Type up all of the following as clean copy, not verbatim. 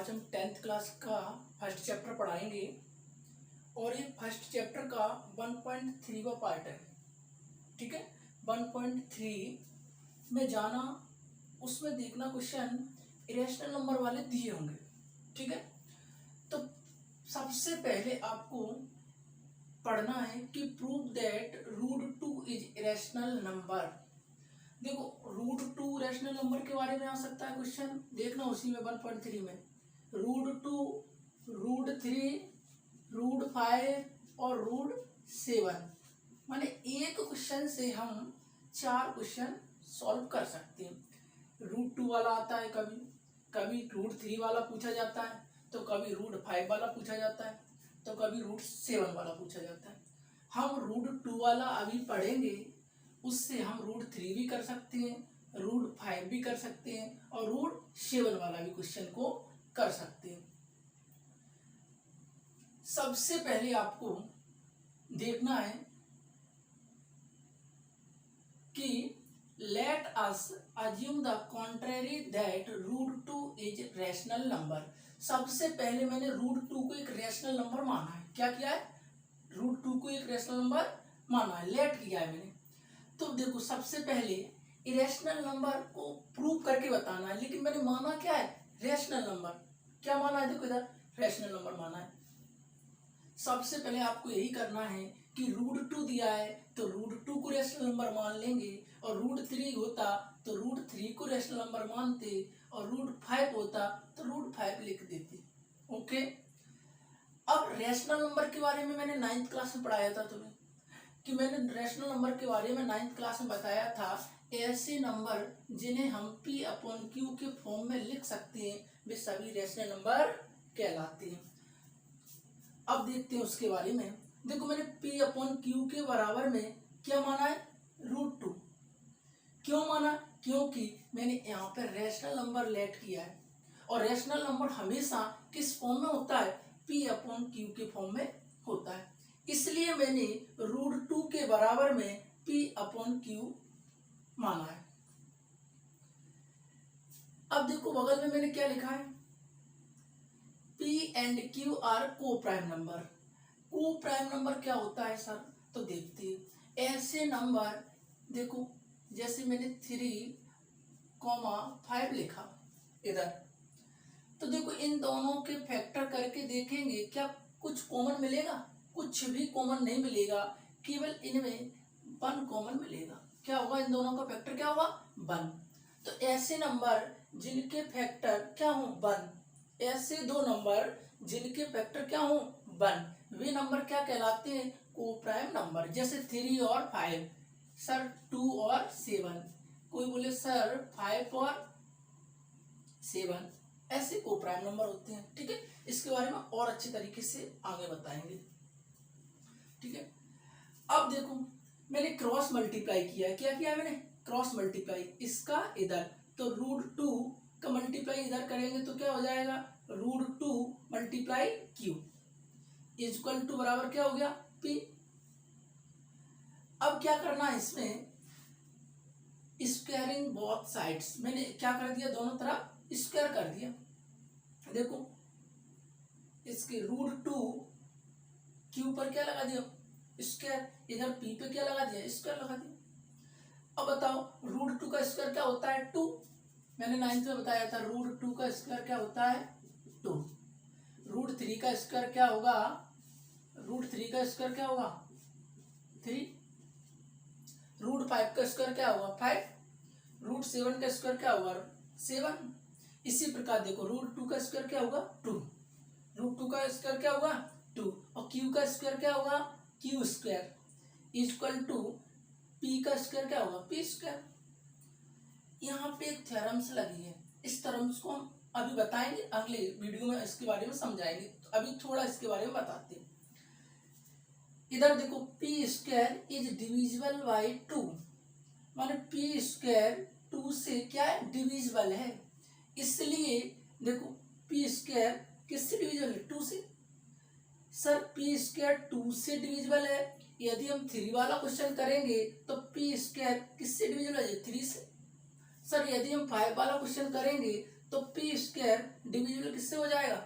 आज हम 10th class का फर्स्ट चैप्टर पढ़ाएंगे और ये फर्स्ट चैप्टर का 1.3 का पार्ट है। ठीक है, 1.3 में जाना, उसमें देखना क्वेश्चन इरेशनल नंबर वाले दिए होंगे। ठीक है, तो सबसे पहले आपको पढ़ना है कि prove that √2 is irrational number. देखो, √2 रैशनल नंबर के बारे में आ सकता है क्वेश्चन, देखना उसी में 1.3 में √2, √3, √5 और √7, माने एक क्वेश्चन से हम 4 क्वेश्चन सॉल्व कर सकते हैं। √2 वाला आता है, कभी कभी √3 वाला पूछा जाता है, तो कभी √5 वाला पूछा जाता है, तो कभी √7 वाला पूछा जाता है। हम √2 वाला अभी पढ़ेंगे, उससे हम √3 भी कर सकते हैं, √5 भी कर सकते हैं और √7 वाला भी क्वेश्चन को कर सकते हैं। सबसे पहले आपको देखना है कि let us assume the contrary that √2 is rational number. सबसे पहले मैंने √2 को एक रैशनल नंबर माना है। क्या किया है? √2 को एक रैशनल नंबर माना है, लेट किया है मैंने। तो देखो, सबसे पहले इरेशनल नंबर को प्रूव करके बताना है, लेकिन मैंने माना क्या है? Rational number. क्या माना है? देखो इधर रैशनल नंबर माना है। सबसे पहले आपको यही करना है कि √2 दिया है तो √2 को रैशनल नंबर मान लेंगे, और √3 होता तो √3 को रैशनल नंबर मानते, और √5 होता तो √5 लिख देते। ओके, अब रैशनल नंबर के बारे में मैंने 9th क्लास में पढ़ाया था तुम्हें, कि मैंने रैशनल नंबर के बारे में 9th क्लास में बताया था, ऐसे नंबर जिन्हें हम P/Q के फॉर्म में लिख सकते हैं वे सभी रैशनल नंबर कहलाते हैं। अब देखते हैं उसके बारे में। देखो, मैंने P/Q के बराबर में क्या माना है? √2। क्यों माना? क्योंकि मैंने यहाँ पर रैशनल नंबर लेट किया है, और रैशनल नंबर हमेशा किस फॉर्म में होता है? P/Q के फॉर्म में होता है, इसलिए मैंने √2 के बराबर में P/Q माना है। अब देखो, बगल में मैंने क्या लिखा है? P एंड Q आर को प्राइम नंबर। को प्राइम नंबर क्या होता है सर? तो देखते हैं। ऐसे नंबर, देखो जैसे मैंने 3,5 लिखा इधर, तो देखो इन दोनों के फैक्टर करके देखेंगे क्या कुछ कॉमन मिलेगा? कुछ भी कॉमन नहीं मिलेगा, केवल इनमें 1 कॉमन मिलेगा। क्या होगा? इन दोनों का फैक्टर क्या होगा? 1। तो ऐसे नंबर जिनके फैक्टर क्या हो? 1, ऐसे दो नंबर जिनके फैक्टर क्या हो? 1, वे नंबर क्या कहलाते हैं? को प्राइम नंबर। जैसे 3 और 5, सर 2 और 7, कोई बोले सर 5 और 7, ऐसे को प्राइम नंबर होते हैं। ठीक है, इसके बारे में और अच्छे तरीके से आगे बताएंगे। ठीक है, अब देखो मैंने क्रॉस मल्टीप्लाई किया है। क्या किया है मैंने? क्रॉस मल्टीप्लाई, इसका इधर, तो √2 का मल्टीप्लाई इधर करेंगे तो क्या हो जाएगा? √2 multiply Q is equal to बराबर क्या हो गया? P। अब क्या करना है इसमें? Squaring both sides. मैंने क्या कर दिया? दोनों तरफ स्क्वायर कर दिया। देखो, इसके √2 Q पर क्या लगा दिया? स्क्वायर। इधर P पे क्या लगा दिया? स्क्वायर लगा दिया। अब बताओ, √2 का स्क्वायर क्या होता है? 2। मैंने 9th में बताया था, √2 का स्क्वायर क्या होता है? 2। √3 का स्क्वायर क्या होगा? √3 का स्क्वायर क्या होगा? 3। √5 का स्क्वायर क्या होगा? 5। √7 का स्क्वायर क्या होगा? 7। इसी प्रकार देखो, √2 का स्क्वायर क्या होगा? 2। √2 का स्क्वायर क्या होगा? 2। और Q का स्क्वायर क्या होगा? Q square is equal to P का स्क्वायर क्या होगा? P square. यहाँ पे एक थ्योरम्स लगी है, इस थ्योरम्स को हम अभी बताएंगे, अगले वीडियो में इसके बारे में समझाएंगे। तो अभी थोड़ा इसके बारे में बताते हैं। इधर देखो, P square is divisible by 2, माने P स्क्वायर 2 से क्या है? डिविजिबल है। इसलिए देखो, P स्क्वायर किससे डिविजिबल है? 2 से। सर P स्क्वायर 2 से डिविजिबल है, यदि हम 3 वाला क्वेश्चन करेंगे तो P स्क्वायर किससे डिविजिबल है? 3 से। सर यदि हम 5 वाला क्वेश्चन करेंगे तो पी स्क्वायर डिविजिबल किससे हो जाएगा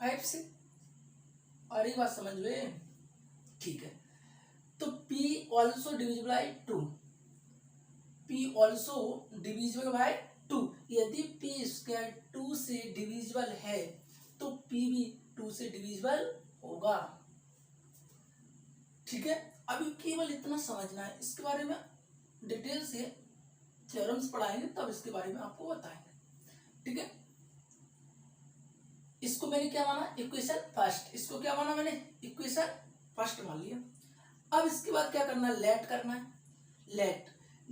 5 से। और ये बात समझ में ठीक है। तो p also divisible by 2, p also divisible by 2। यदि p स्क्वायर 2 से डिविजिबल है तो p भी 2 से डिविजिबल होगा। ठीक है, अभी केवल इतना समझना है, इसके बारे में डिटेल से थ्योरम्स पढ़ाएंगे तब इसके बारे में आपको बताएंगे। ठीक है, इसको मैंने क्या माना इक्वेशन फर्स्ट, इसको क्या माना मैंने इक्वेशन फर्स्ट मान लिया। अब इसके बाद क्या करना है लेट करना है। लेट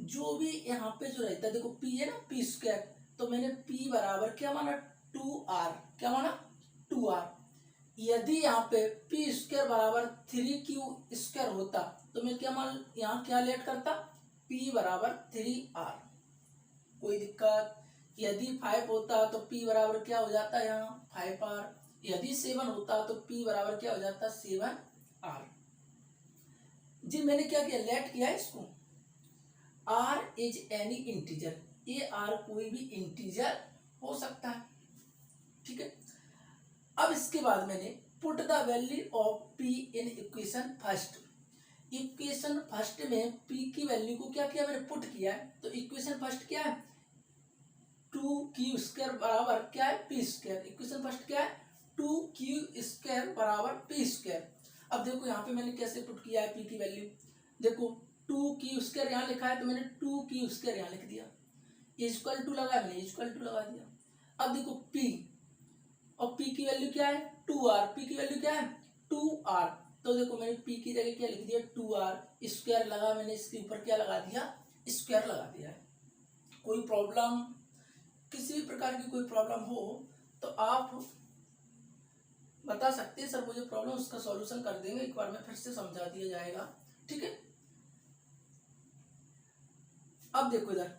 जो भी यहाँ पे जो रहता है देखो p है ना p स्क्वायर, तो मैंने p बराबर क्या माना 2r, क्या माना 2r। यदि यहाँ पे p स्क्वायर बराबर 3q स्क्वायर होता तो मैं क्या मान यहाँ क्या लेट करता p बराबर 3r, कोई दिक्कत। यदि 5 होता तो p बराबर क्या हो जाता है यहाँ 5r। यदि 7 होता तो p बराबर क्या हो जाता 7r। जी मैंने क्या किया लेट किया इसको, r इज एनी इंटीजर, ये r कोई भी इंटीजर हो सकता है। ठीक है, अब इसके बाद मैंने put the value of p in equation first. Equation first में p की वैल्यू को क्या किया मैंने पुट किया है, तो इक्वेशन फर्स्ट क्या है 2q स्क्वायर बराबर क्या है p स्क्वायर। इक्वेशन फर्स्ट क्या है 2q स्क्वायर बराबर p स्क्वायर। अब देखो यहाँ पे मैंने कैसे पुट किया है p की वैल्यू, देखो 2q स्क्वायर यहाँ लिखा है तो मैंने 2q स्क्वायर यहाँ लिख दिया, इक्वल टू लगाया मैंने इक्वल टू लगा दिया। अब देखो p और p की वैल्यू क्या है 2r, p की वैल्यू क्या है 2r, तो देखो मैंने p की जगह क्या लिख दिया 2r स्क्वायर लगा, मैंने इसके ऊपर क्या लगा दिया स्क्वायर लगा दिया है। कोई प्रॉब्लम किसी भी प्रकार की कोई प्रॉब्लम हो तो आप बता सकते हैं सर मुझे प्रॉब्लम, उसका सॉल्यूशन कर देंगे, एक बार में फिर से समझा दिया जाएगा। ठीक है, अब देखो इधर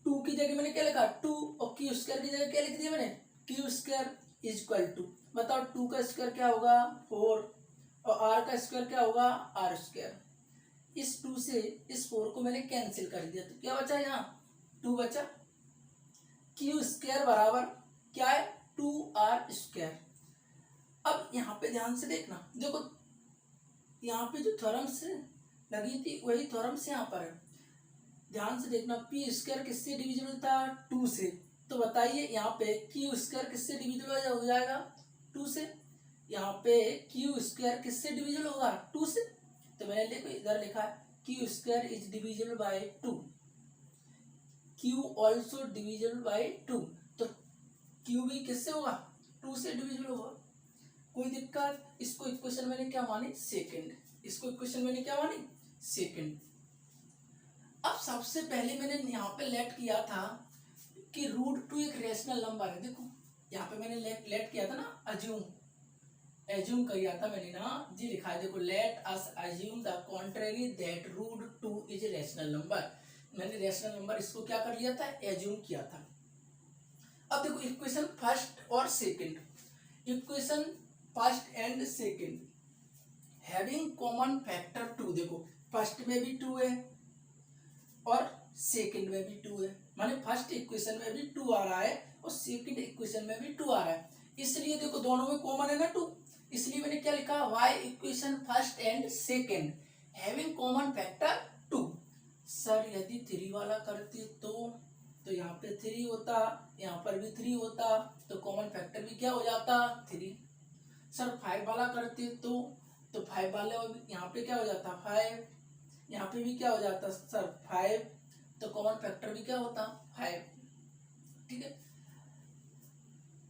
2 की जगह मैंने क्या लिखा 2 और q स्क्वायर की जगह क्या लिख दिया मैंने q square is equal to, बताओ 2 का स्क्वायर क्या होगा 4 और r का स्क्वायर क्या होगा r स्क्वायर। इस 2 से इस 4 को मैंने कैंसिल कर दिया तो क्या बचा यहाँ 2 बचा। q स्क्वायर बराबर क्या है 2r स्क्वायर। अब यहाँ पे ध्यान से देखना, देखो यहाँ पे जो थ्योरम्स लगी थी वही थ्योरम्स यहाँ पर है, ध्यान से देखना। p स्क्वायर किससे डिविजिबल था 2 से, तो बताइए यहाँ पे q स्क्वायर किससे डिविजिबल हो जाएगा 2 से। यहाँ पे q स्क्वायर किससे डिविजिबल होगा 2 से, तो मैंने देखो इधर लिखा है q square is divisible by 2, q also divisible by 2, तो q भी किससे होगा 2 से डिविजिबल होगा। कोई दिक्कत। इसको इक्वेशन मैंने क्या मानी सेकंड, इसको इक्वेशन मैंने क्या मानी सेकंड। अब सबसे पहले मैंने यहाँ पे लेट किया था कि √2 एक रेशनल नंबर है। देखो यहाँ पे मैंने लेट किया था ना एज्यूम किया था मैंने ना जी लिखा है, देखो let us assume the contrary that √2 is a rational number. मैंने रेशनल नंबर इसको क्या कर लिया था एज्यूम किया था। अब देखो इक्वेशन फर्स्ट और second, equation first and second having common factor 2, देखो फर्स्ट में भी 2 है और सेकंड में भी 2 है, माने फर्स्ट इक्वेशन में भी 2 आ रहा है और सेकंड इक्वेशन में भी 2 आ रहा है, इसलिए देखो दोनों में कॉमन है ना 2, इसलिए मैंने क्या लिखा y equation first and second having common factor 2। Sir यदि 3 वाला करते तो यहाँ पे 3 होता, यहाँ पर भी 3 होता, तो कॉमन फैक्टर भी क्या हो जाता 3। सर 5 वाला करते तो 5 वाले यहाँ पे क्या हो जाता 5, यहाँ पे भी क्या हो जाता सर 5, तो कॉमन फैक्टर भी क्या होता 5। ठीक है,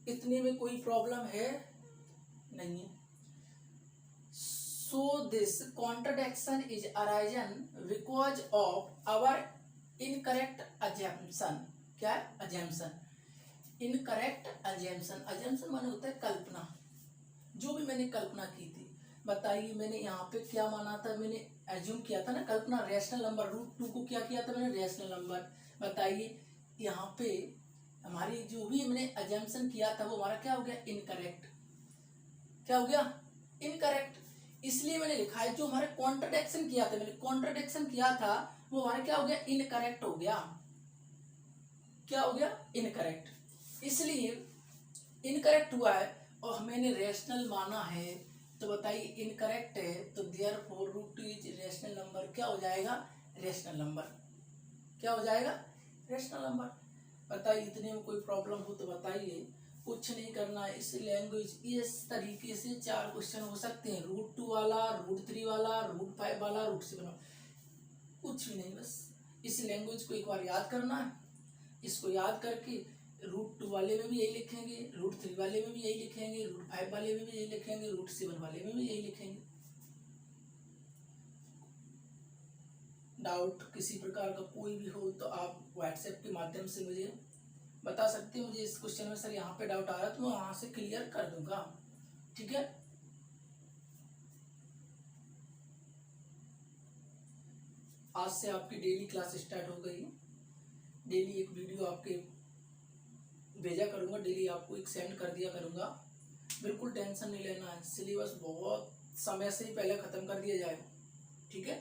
इतने में कोई प्रॉब्लम है नहीं है। So this contradiction is arisen because of our incorrect assumption. क्या है अजम्पशन, इनकरेक्ट अजम्पशन, अजम्पशन माने होता है कल्पना, जो भी मैंने कल्पना की थी। बताइए मैंने यहाँ पे क्या माना था, मैंने एज्यूम किया था ना कल्पना रैशनल नंबर √2 को क्या किया था मैंने रैशनल नंबर। बताइए यहाँ पे हमारी जो भी मैंने अजम्पशन किया था वो हमारा क्या हो गया इनकरेक्ट, क्या हो गया इनकरेक्ट, इसलिए मैंने लिखा है जो हमारे कॉन्ट्रडिक्शन किया था, मैंने कॉन्ट्रडिक्शन किया था वो हमारा क्या हो गया इनकरेक्ट हो गया, क्या हो गया इनकरेक्ट। इसलिए इनकरेक्ट हुआ है और मैंने रेशनल माना है, तो बताइए इनकरेक्ट है, तो therefore root two is rational number. क्या हो जाएगा? Rational number. क्या हो जाएगा? Rational number. बताइए इतने में कोई प्रॉब्लम हो तो बताइए, कुछ नहीं करना है। इस लैंग्वेज इस तरीके से 4 क्वेश्चन हो सकते हैं, √2 वाला, √3 वाला, √5 वाला, √7 वाला, कुछ भी नहीं, बस इस लैंग्वेज को एक बार याद करना है। इसको याद करके √2 वाले में भी यही लिखेंगे, √3 वाले में भी यही लिखेंगे, √5 वाले में भी यही लिखेंगे, √7 वाले में भी यही लिखेंगे। डाउट किसी प्रकार का कोई भी हो तो आप व्हाट्सएप के माध्यम से मुझे बता सकते हैं। मुझे इस क्वेश्चन में सर यहाँ पे डाउट आ रहा है तो मैं वहां से क्लियर कर दूंगा। ठीक है, आज से आपकी डेली क्लास स्टार्ट हो गई। डेली एक वीडियो आपके भेजा करूंगा, डेली आपको एक सेंड कर दिया करूंगा। बिल्कुल टेंशन नहीं लेना है, सिलेबस बहुत समय से ही पहले खत्म कर दिया जाएगा। ठीक है।